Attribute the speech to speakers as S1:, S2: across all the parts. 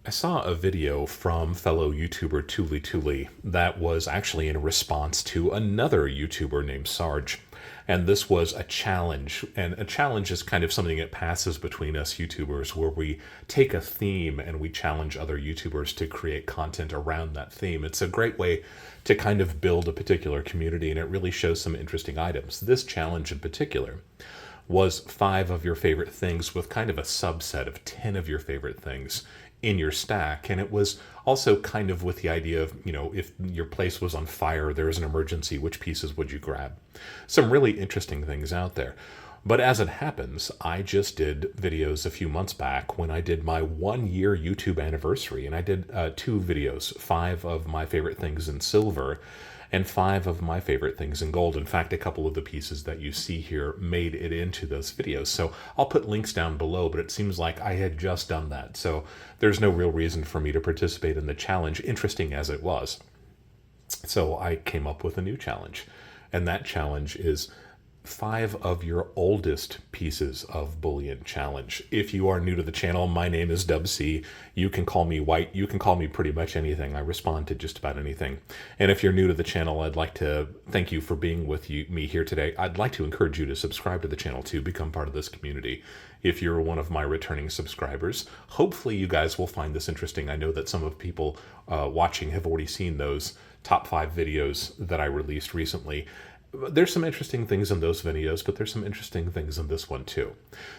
S1: I saw a video from fellow YouTuber Tuli that was actually in response to another YouTuber named Sarge. And this was a challenge. And a challenge is kind of something that passes between us YouTubers where we take a theme and we challenge other YouTubers to create content around that theme. It's a great way to kind of build a particular community, and it really shows some interesting items. This challenge in particular was 5 of your favorite things with kind of a subset of 10 of your favorite things in your stack. And it was also kind of with the idea of, if your place was on fire, there was an emergency, which pieces would you grab? Some really interesting things out there. But as it happens, I just did videos a few months back when I did my 1-year YouTube anniversary, and I did 2 videos, 5 of my favorite things in silver and 5 of my favorite things in gold. In fact, a couple of the pieces that you see here made it into those videos. So I'll put links down below, but it seems like I had just done that. So there's no real reason for me to participate in the challenge, interesting as it was. So I came up with a new challenge, and that challenge is 5 of your oldest pieces of bullion challenge. If you are new to the channel, my name is Dub C. You can call me White. You can call me pretty much anything. I respond to just about anything. And if you're new to the channel, I'd like to thank you for being with me here today. I'd like to encourage you to subscribe to the channel to become part of this community. If you're one of my returning subscribers, hopefully you guys will find this interesting. I know that some of people watching have already seen those top 5 videos that I released recently. There's some interesting things in those videos, but there's some interesting things in this one too.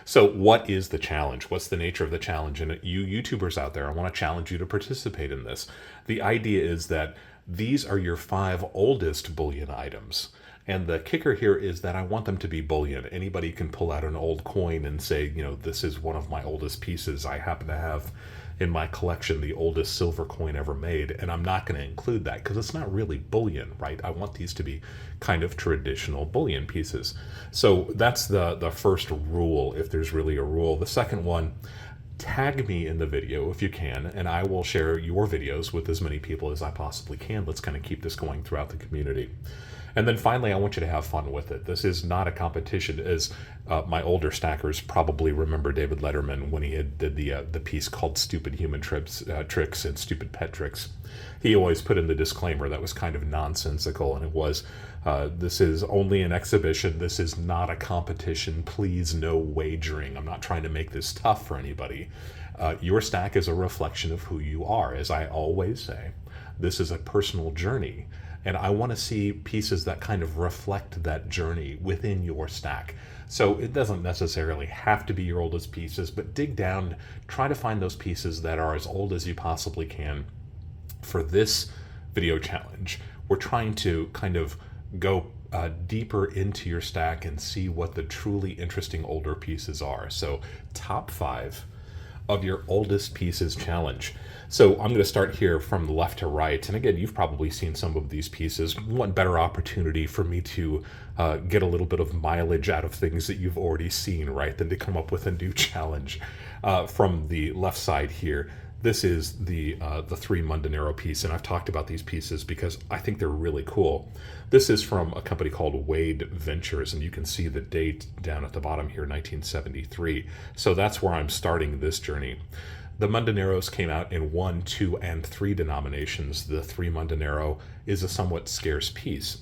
S1: So what is the challenge? What's the nature of the challenge? And you YouTubers out there, I want to challenge you to participate in this. The idea is that these are your 5 oldest bullion items. And the kicker here is that I want them to be bullion. Anybody can pull out an old coin and say, this is one of my oldest pieces. I happen to have in my collection the oldest silver coin ever made, and I'm not going to include that because it's not really bullion, right? I want these to be kind of traditional bullion pieces. So that's the first rule, if there's really a rule. The second one, tag me in the video if you can, and I will share your videos with as many people as I possibly can. Let's kind of keep this going throughout the community. And then finally, I want you to have fun with it. This is not a competition, as my older stackers probably remember David Letterman when he did the piece called Stupid Human Tricks and Stupid Pet Tricks. He always put in the disclaimer that was kind of nonsensical, and it was, this is only an exhibition. This is not a competition. Please, no wagering. I'm not trying to make this tough for anybody. Your stack is a reflection of who you are. As I always say, this is a personal journey. And I want to see pieces that kind of reflect that journey within your stack. So it doesn't necessarily have to be your oldest pieces, but dig down, try to find those pieces that are as old as you possibly can. For this video challenge, we're trying to kind of go deeper into your stack and see what the truly interesting older pieces are. So top 5 of your oldest pieces challenge. So I'm going to start here from left to right. And again, you've probably seen some of these pieces. One better opportunity for me to get a little bit of mileage out of things that you've already seen, right, than to come up with a new challenge. From the left side here, this is the 3 Mundano piece, and I've talked about these pieces because I think they're really cool. This is from a company called Wade Ventures, and you can see the date down at the bottom here, 1973. So that's where I'm starting this journey. The Mundaneros came out in 1, 2, and 3 denominations. The 3 Mundano is a somewhat scarce piece.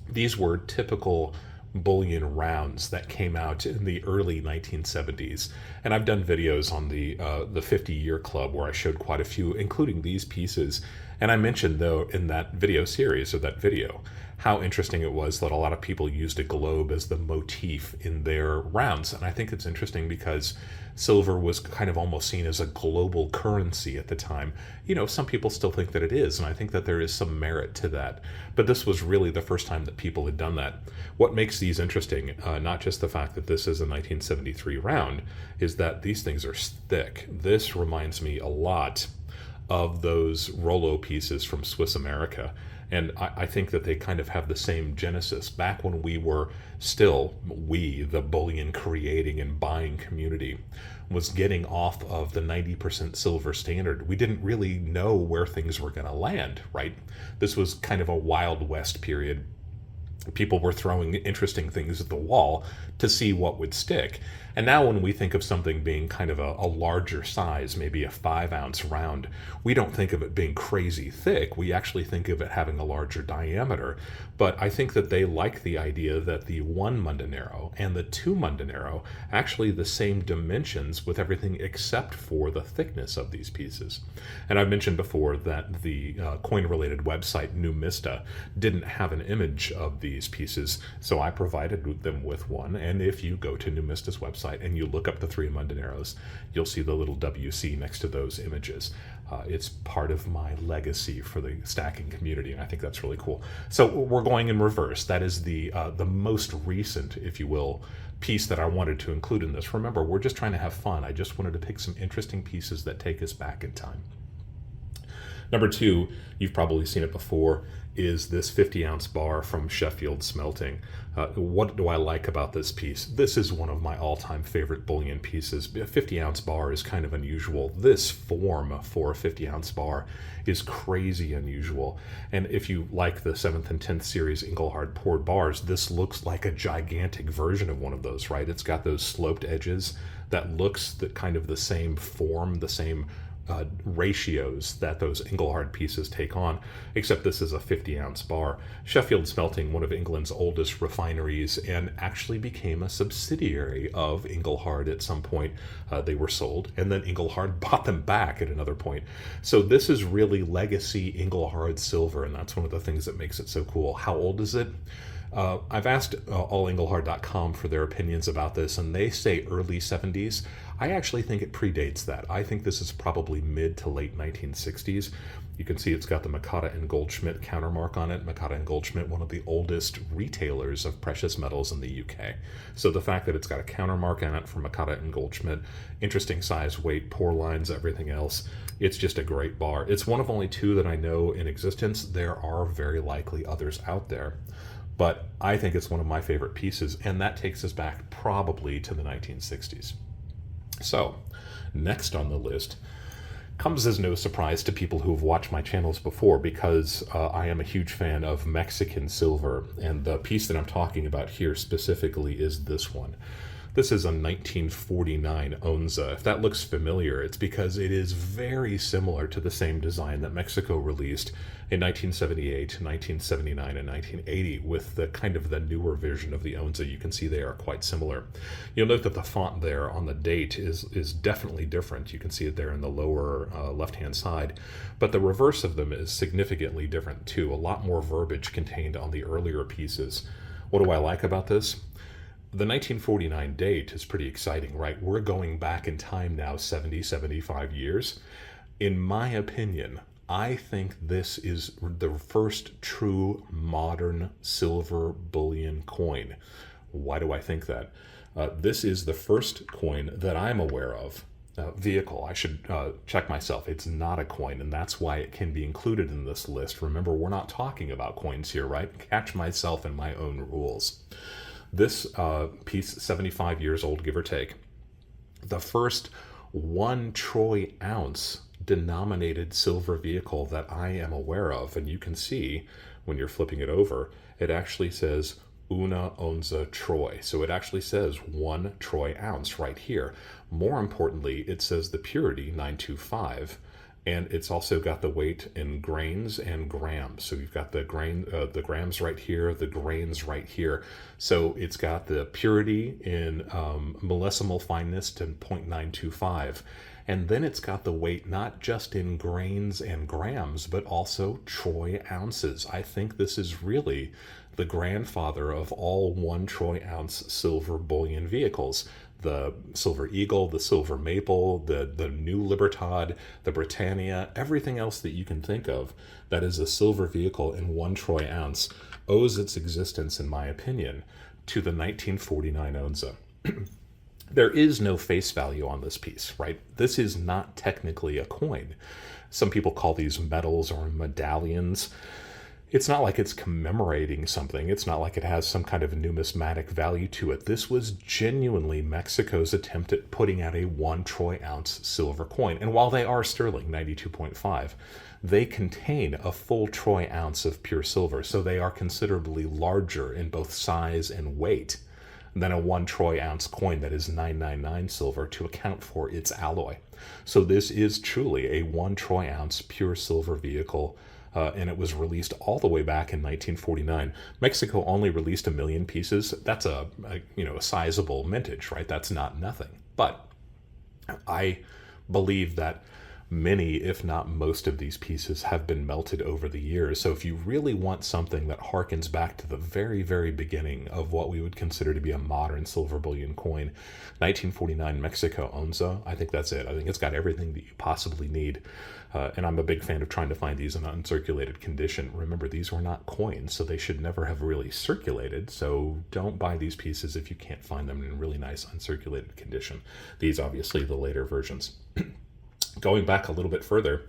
S1: These were typical bullion rounds that came out in the early 1970s, and I've done videos on the 50-year club where I showed quite a few, including these pieces. And I mentioned, though, in that video series, or that video, how interesting it was that a lot of people used a globe as the motif in their rounds. And I think it's interesting because silver was kind of almost seen as a global currency at the time. Some people still think that it is, and I think that there is some merit to that. But this was really the first time that people had done that. What makes these interesting, not just the fact that this is a 1973 round, is that these things are thick. This reminds me a lot of those Rollo pieces from Swiss America. And I think that they kind of have the same genesis. Back when we were still, the bullion creating and buying community, was getting off of the 90% silver standard. We didn't really know where things were going to land, right? This was kind of a Wild West period. People were throwing interesting things at the wall to see what would stick. And now when we think of something being kind of a larger size, maybe a 5-ounce round, we don't think of it being crazy thick. We actually think of it having a larger diameter. But I think that they like the idea that the 1 mundano and the 2 mundano actually the same dimensions with everything except for the thickness of these pieces. And I've mentioned before that the coin-related website Numista didn't have an image of these pieces, so I provided them with one. And if you go to Numista's website and you look up the 3 mundaneros, you'll see the little WC next to those images. It's part of my legacy for the stacking community, and I think that's really cool. So we're going in reverse. That is the most recent, if you will, piece that I wanted to include in this. Remember, we're just trying to have fun. I just wanted to pick some interesting pieces that take us back in time. Number 2, you've probably seen it before, is this 50-ounce bar from Sheffield Smelting. What do I like about this piece? This is one of my all-time favorite bullion pieces. A 50-ounce bar is kind of unusual. This form for a 50-ounce bar is crazy unusual. And if you like the 7th and 10th series Engelhard poured bars, this looks like a gigantic version of one of those, right? It's got those sloped edges that looks kind of the same form, the same ratios that those Engelhard pieces take on, except this is a 50-ounce bar. Sheffield Smelting, one of England's oldest refineries, and actually became a subsidiary of Engelhard at some point. They were sold, and then Engelhard bought them back at another point. So this is really legacy Engelhard silver, and that's one of the things that makes it so cool. How old is it? I've asked allengelhard.com for their opinions about this, and they say early 70s. I actually think it predates that. I think this is probably mid to late 1960s. You can see it's got the Makata and Goldschmidt countermark on it. Makata and Goldschmidt, one of the oldest retailers of precious metals in the UK. So the fact that it's got a countermark on it from Makata and Goldschmidt, interesting size, weight, pour lines, everything else. It's just a great bar. It's one of only 2 that I know in existence. There are very likely others out there, but I think it's one of my favorite pieces, and that takes us back probably to the 1960s. So, next on the list comes as no surprise to people who have watched my channels before, because I am a huge fan of Mexican silver, and the piece that I'm talking about here specifically is this one. This is a 1949 onza. If that looks familiar, it's because it is very similar to the same design that Mexico released in 1978, 1979, and 1980 with the kind of the newer version of the onza. You can see they are quite similar. You'll note that the font there on the date is definitely different. You can see it there in the lower left-hand side, but the reverse of them is significantly different too. A lot more verbiage contained on the earlier pieces. What do I like about this? The 1949 date is pretty exciting, right? We're going back in time now 70, 75 years. In my opinion, I think this is the first true modern silver bullion coin. Why do I think that? This is the first coin that I'm aware of. Vehicle. I should check myself. It's not a coin, and that's why it can be included in this list. Remember, we're not talking about coins here, right? Catch myself in my own rules. This piece, 75 years old, give or take, the first 1 troy ounce denominated silver vehicle that I am aware of. And you can see when you're flipping it over, it actually says una onza troy. So it actually says 1 troy ounce right here. More importantly, it says the purity 925. And it's also got the weight in grains and grams. So you've got the grams right here, the grains right here. So it's got the purity in millesimal fineness to 0.925. And then it's got the weight not just in grains and grams, but also troy ounces. I think this is really the grandfather of all 1 troy ounce silver bullion vehicles. The Silver Eagle, the Silver Maple, the New Libertad, the Britannia, everything else that you can think of that is a silver vehicle in 1 troy ounce owes its existence, in my opinion, to the 1949 onza. There is no face value on this piece, right? This is not technically a coin. Some people call these medals or medallions. It's not like it's commemorating something. It's not like it has some kind of numismatic value to it. This was genuinely Mexico's attempt at putting out a 1 troy ounce silver coin. And while they are sterling, 92.5, they contain a full troy ounce of pure silver. So they are considerably larger in both size and weight than a 1 troy ounce coin that is 999 silver to account for its alloy. So this is truly a 1 troy ounce pure silver vehicle. And it was released all the way back in 1949. Mexico only released 1 million pieces. That's a sizable mintage, right? That's not nothing. But I believe that many, if not most of these pieces have been melted over the years. So if you really want something that harkens back to the very, very beginning of what we would consider to be a modern silver bullion coin, 1949 Mexico onza, I think that's it. I think it's got everything that you possibly need. And I'm a big fan of trying to find these in uncirculated condition. Remember, these were not coins, so they should never have really circulated. So don't buy these pieces if you can't find them in really nice uncirculated condition. These, obviously, the later versions. Going back a little bit further,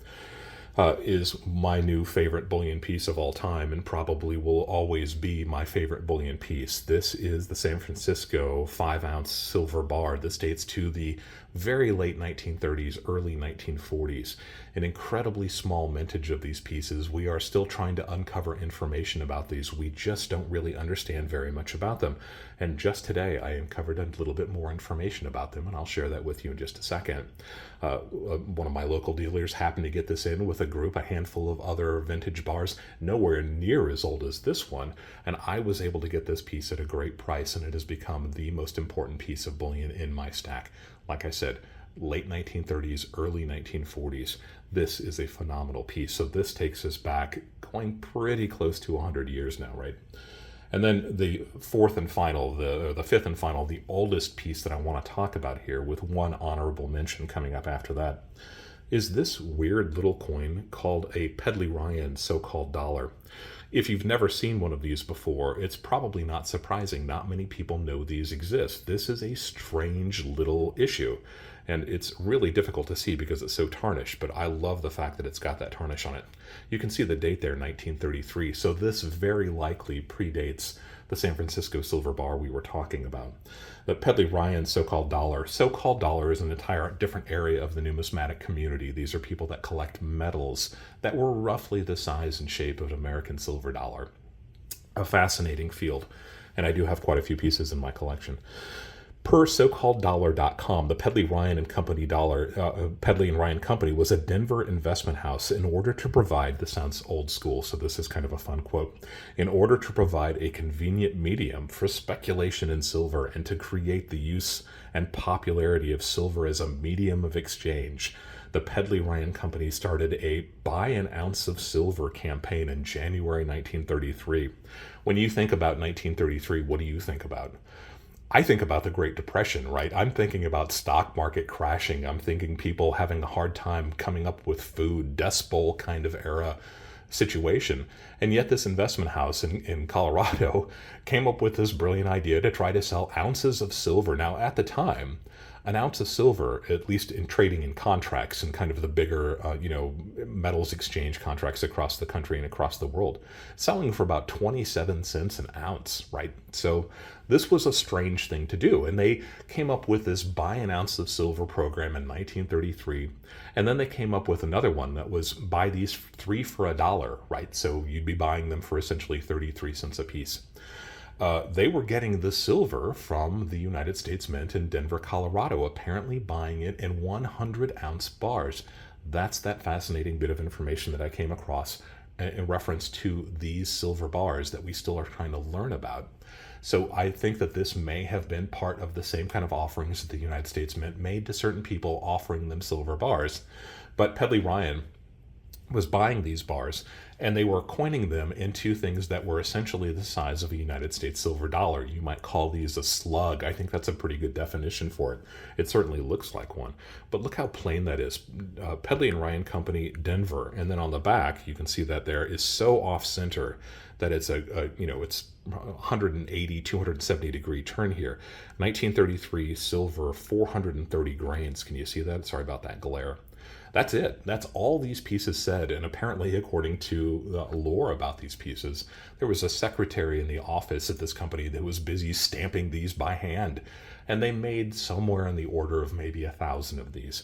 S1: is my new favorite bullion piece of all time, and probably will always be my favorite bullion piece. This is the San Francisco 5-ounce silver bar. This dates to the very late 1930s, early 1940s. An incredibly small mintage of these pieces. We are still trying to uncover information about these. We just don't really understand very much about them. And just today, I uncovered a little bit more information about them, and I'll share that with you in just a second. One of my local dealers happened to get this in with a group, a handful of other vintage bars, nowhere near as old as this one, and I was able to get this piece at a great price, and it has become the most important piece of bullion in my stack. Like I said, late 1930s, early 1940s. This is a phenomenal piece. So this takes us back, going pretty close to 100 years now, right? And then the fifth and final, the oldest piece that I want to talk about here, with one honorable mention coming up after that, is this weird little coin called a Pedley Ryan so-called dollar. If you've never seen one of these before, it's probably not surprising. Not many people know these exist. This is a strange little issue, and it's really difficult to see because it's so tarnished, but I love the fact that it's got that tarnish on it. You can see the date there, 1933, so this very likely predates the San Francisco silver bar we were talking about. The Pedley Ryan so-called dollar. So-called dollar is an entire different area of the numismatic community. These are people that collect metals that were roughly the size and shape of an American silver dollar. A fascinating field, and I do have quite a few pieces in my collection. Per SoCalledDollar.com, the Pedley Ryan and Company Pedley and Ryan Company was a Denver investment house in order to provide, this sounds old school, so this is kind of a fun quote, in order to provide a convenient medium for speculation in silver and to create the use and popularity of silver as a medium of exchange. The Pedley Ryan Company started a buy an ounce of silver campaign in January 1933. When you think about 1933, what do you think about? I think about the Great Depression, right? I'm thinking about stock market crashing. I'm thinking people having a hard time coming up with food, Dust Bowl kind of era situation. And yet this investment house in Colorado came up with this brilliant idea to try to sell ounces of silver. Now, at the time, an ounce of silver, at least in trading in contracts and kind of the bigger, metals exchange contracts across the country and across the world, selling for about 27 cents an ounce, right? So this was a strange thing to do. And they came up with this buy an ounce of silver program in 1933. And then they came up with another one that was buy these 3 for $1, right? So you'd be buying them for essentially 33 cents a piece. They were getting the silver from the United States Mint in Denver, Colorado, apparently buying it in 100-ounce bars. That's that fascinating bit of information that I came across in reference to these silver bars that we still are trying to learn about. So I think that this may have been part of the same kind of offerings that the United States Mint made to certain people, offering them silver bars. But Pedley Ryan was buying these bars, and they were coining them into things that were essentially the size of a United States silver dollar. You might call these a slug. I think that's a pretty good definition for it. It certainly looks like one. But look how plain that is. Pedley and Ryan Company, Denver. And then on the back, you can see that there is so off-center that it's it's 180, 270 degree turn here. 1933 silver, 430 grains. Can you see that? Sorry about that glare. That's it. That's all these pieces said. And apparently, according to the lore about these pieces, there was a secretary in the office at this company that was busy stamping these by hand. And they made somewhere in the order of maybe 1,000 of these.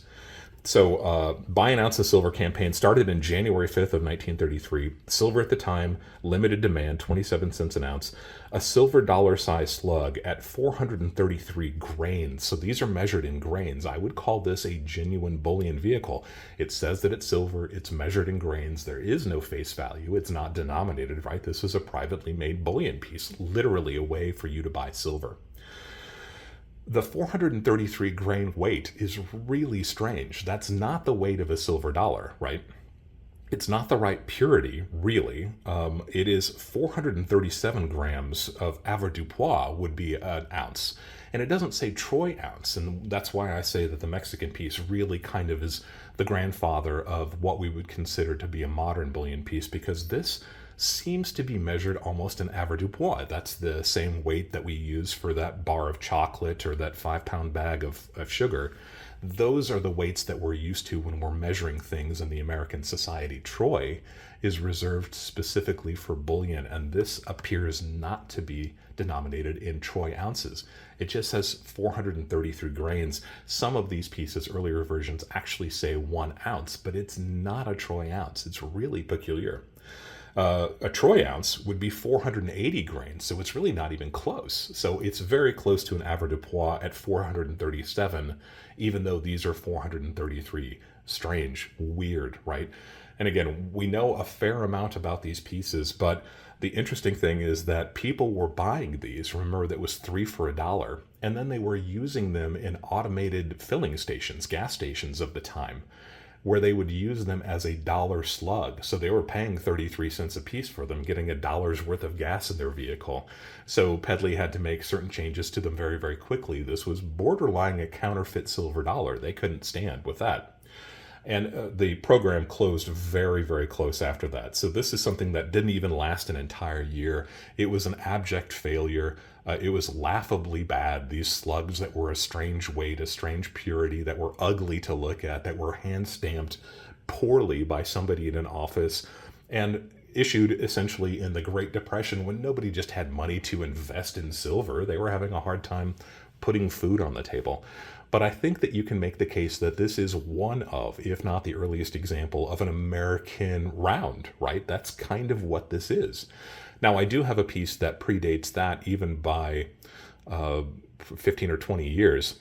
S1: So, Buy an Ounce of Silver campaign started in January 5th of 1933. Silver at the time, limited demand, 27 cents an ounce. A silver dollar-sized slug at 433 grains. So these are measured in grains. I would call this a genuine bullion vehicle. It says that it's silver. It's measured in grains. There is no face value. It's not denominated, right? This is a privately made bullion piece, literally a way for you to buy silver. The 433 grain weight is really strange. That's not the weight of a silver dollar, right? It's not the right purity, really. It is 437 grams of avoirdupois would be an ounce. And it doesn't say troy ounce. And that's why I say that the Mexican piece really kind of is the grandfather of what we would consider to be a modern bullion piece, because this seems to be measured almost in avoirdupois. That's the same weight that we use for that bar of chocolate or that 5-pound bag of sugar. Those are the weights that we're used to when we're measuring things in the American society. Troy is reserved specifically for bullion, and this appears not to be denominated in troy ounces. It just says 433 grains. Some of these pieces, earlier versions, actually say 1 ounce, but it's not a troy ounce. It's really peculiar. A troy ounce would be 480 grains, so it's really not even close. So it's very close to an avoirdupois at 437, even though these are 433. Strange, weird, right? And again, we know a fair amount about these pieces, but the interesting thing is that people were buying these. Remember, that was 3 for $1, and then they were using them in automated filling stations, gas stations of the time, where they would use them as a dollar slug. So they were paying 33 cents a piece for them, getting $1 worth of gas in their vehicle. So Pedley had to make certain changes to them very, very quickly. This was borderline a counterfeit silver dollar. They couldn't stand with that. And the program closed very, very close after that. So this is something that didn't even last an entire year. It was an abject failure. It was laughably bad. These slugs that were a strange weight, a strange purity, that were ugly to look at, that were hand-stamped poorly by somebody in an office, and issued essentially in the Great Depression when nobody just had money to invest in silver. They were having a hard time putting food on the table. But I think that you can make the case that this is one of, if not the earliest example of an American round, right? That's kind of what this is. Now, I do have a piece that predates that even by 15 or 20 years.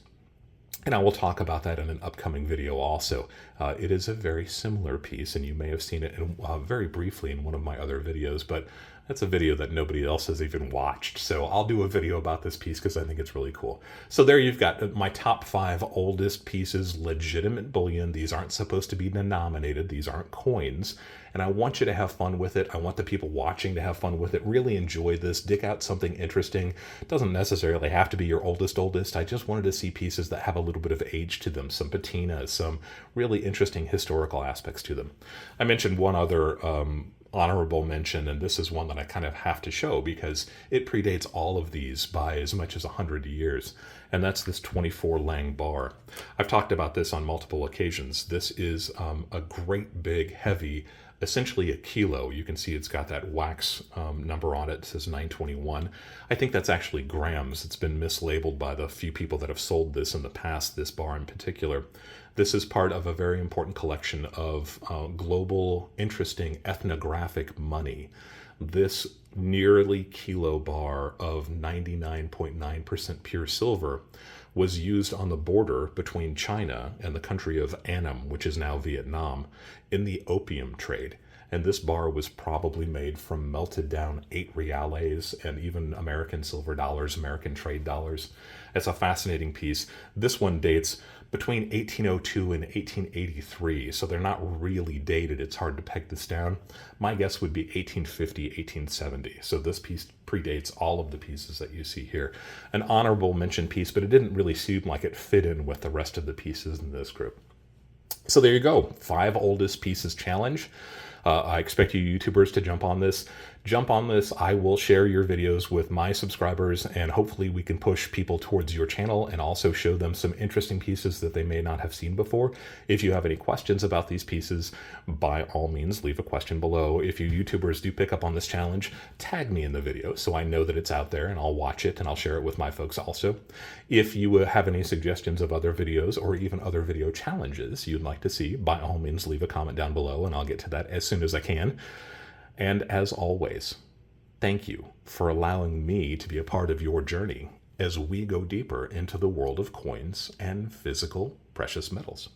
S1: And I will talk about that in an upcoming video also. It is a very similar piece, and you may have seen it very briefly in one of my other videos, but that's a video that nobody else has even watched. So I'll do a video about this piece because I think it's really cool. So there you've got my top 5 oldest pieces, legitimate bullion. These aren't supposed to be denominated. These aren't coins. And I want you to have fun with it. I want the people watching to have fun with it. Really enjoy this. Dig out something interesting. It doesn't necessarily have to be your oldest. I just wanted to see pieces that have a little bit of age to them, some patina, some really interesting historical aspects to them. I mentioned one other honorable mention, and this is one that I kind of have to show because it predates all of these by as much as 100 years, and that's this 24 Lang bar. I've talked about this on multiple occasions. This is a great big heavy, essentially a kilo. You can see it's got that wax number on it. It says 921. I think that's actually grams. It's been mislabeled by the few people that have sold this in the past, this bar in particular. This is part of a very important collection of global, interesting ethnographic money. This nearly kilo bar of 99.9% pure silver was used on the border between China and the country of Annam, which is now Vietnam, in the opium trade. And this bar was probably made from melted down 8 reales and even American silver dollars, American trade dollars. It's a fascinating piece. This one dates between 1802 and 1883, so they're not really dated. It's hard to peg this down. My guess would be 1850, 1870. So this piece predates all of the pieces that you see here. An honorable mention piece, but it didn't really seem like it fit in with the rest of the pieces in this group. So there you go, 5 oldest pieces challenge. I expect you YouTubers to jump on this. jump on this. I will share your videos with my subscribers, and hopefully we can push people towards your channel and also show them some interesting pieces that they may not have seen before. If you have any questions about these pieces, by all means, leave a question below. If you YouTubers do pick up on this challenge, tag me in the video so I know that it's out there, and I'll watch it and I'll share it with my folks also. If you have any suggestions of other videos or even other video challenges you'd like to see, by all means, leave a comment down below and I'll get to that as soon as I can. And as always, thank you for allowing me to be a part of your journey as we go deeper into the world of coins and physical precious metals.